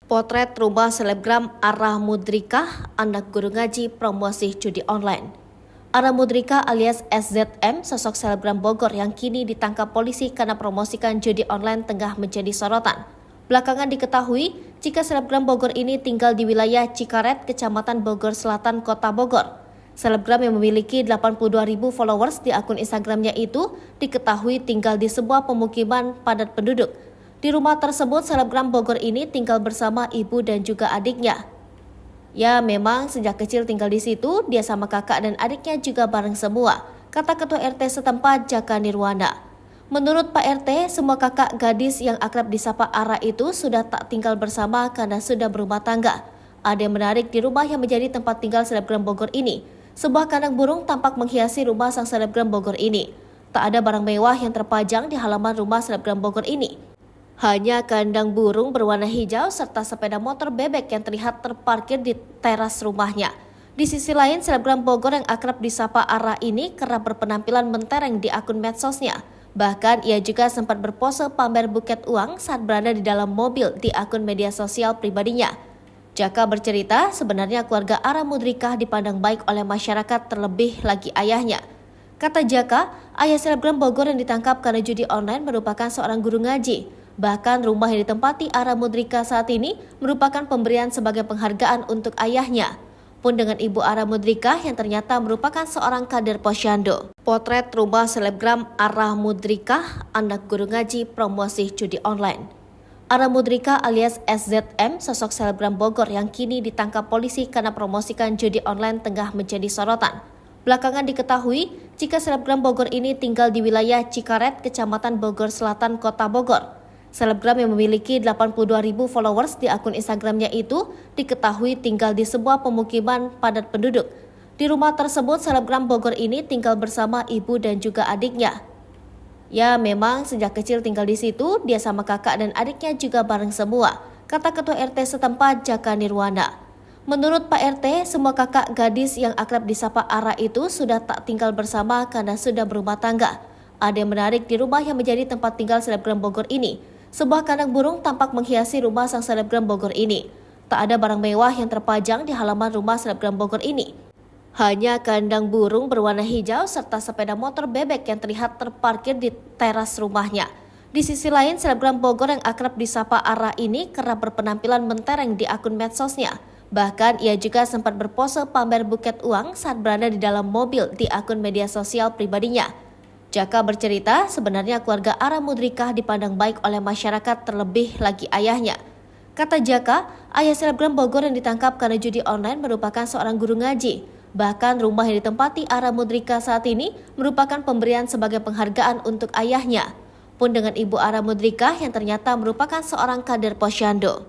Potret rumah selebgram Ara Mudrika, anak guru ngaji promosi judi online. Ara Mudrika alias SZM, sosok selebgram Bogor yang kini ditangkap polisi karena promosikan judi online tengah menjadi sorotan. Belakangan diketahui jika selebgram Bogor ini tinggal di wilayah Cikaret, Kecamatan Bogor Selatan, Kota Bogor. Selebgram yang memiliki 82.000 followers di akun Instagramnya itu diketahui tinggal di sebuah pemukiman padat penduduk. Di rumah tersebut, selebgram Bogor ini tinggal bersama ibu dan juga adiknya. Ya, memang sejak kecil tinggal di situ, dia sama kakak dan adiknya juga bareng semua, kata Ketua RT setempat Jaka Nirwana. Menurut Pak RT, semua kakak gadis yang akrab disapa Ara itu sudah tak tinggal bersama karena sudah berumah tangga. Ada yang menarik di rumah yang menjadi tempat tinggal selebgram Bogor ini. Sebuah kandang burung tampak menghiasi rumah sang selebgram Bogor ini. Tak ada barang mewah yang terpajang di halaman rumah selebgram Bogor ini. Hanya kandang burung berwarna hijau serta sepeda motor bebek yang terlihat terparkir di teras rumahnya. Di sisi lain, selebgram Bogor yang akrab disapa Ara ini kerap berpenampilan mentereng di akun medsosnya. Bahkan ia juga sempat berpose pamer buket uang saat berada di dalam mobil di akun media sosial pribadinya. Jaka bercerita, sebenarnya keluarga Ara Mudrika dipandang baik oleh masyarakat, terlebih lagi ayahnya. Kata Jaka, ayah selebgram Bogor yang ditangkap karena judi online merupakan seorang guru ngaji. Bahkan rumah yang ditempati Ara Mudrika saat ini merupakan pemberian sebagai penghargaan untuk ayahnya. Pun dengan ibu Ara Mudrika yang ternyata merupakan seorang kader Posyandu. Potret rumah selebgram Ara Mudrika, anak guru ngaji promosi judi online. Ara Mudrika alias SZM, sosok selebgram Bogor yang kini ditangkap polisi karena promosikan judi online tengah menjadi sorotan. Belakangan diketahui jika selebgram Bogor ini tinggal di wilayah Cikaret, Kecamatan Bogor Selatan, Kota Bogor. Selebgram yang memiliki 82.000 followers di akun Instagramnya itu diketahui tinggal di sebuah pemukiman padat penduduk. Di rumah tersebut, selebgram Bogor ini tinggal bersama ibu dan juga adiknya. Ya, memang sejak kecil tinggal di situ, dia sama kakak dan adiknya juga bareng semua, kata Ketua RT setempat Jaka Nirwana. Menurut Pak RT, semua kakak gadis yang akrab disapa Ara itu sudah tak tinggal bersama karena sudah berumah tangga. Ada yang menarik di rumah yang menjadi tempat tinggal selebgram Bogor ini. Sebuah kandang burung tampak menghiasi rumah sang selebgram Bogor ini. Tak ada barang mewah yang terpajang di halaman rumah selebgram Bogor ini. Hanya kandang burung berwarna hijau serta sepeda motor bebek yang terlihat terparkir di teras rumahnya. Di sisi lain, selebgram Bogor yang akrab disapa Ara ini kerap berpenampilan mentereng di akun medsosnya. Bahkan ia juga sempat berpose pamer buket uang saat berada di dalam mobil di akun media sosial pribadinya. Jaka bercerita, sebenarnya keluarga Ara Mudrika dipandang baik oleh masyarakat, terlebih lagi ayahnya. Kata Jaka, ayah selebgram Bogor yang ditangkap karena judi online merupakan seorang guru ngaji. Bahkan rumah yang ditempati Ara Mudrika saat ini merupakan pemberian sebagai penghargaan untuk ayahnya. Pun dengan ibu Ara Mudrika yang ternyata merupakan seorang kader Posyandu.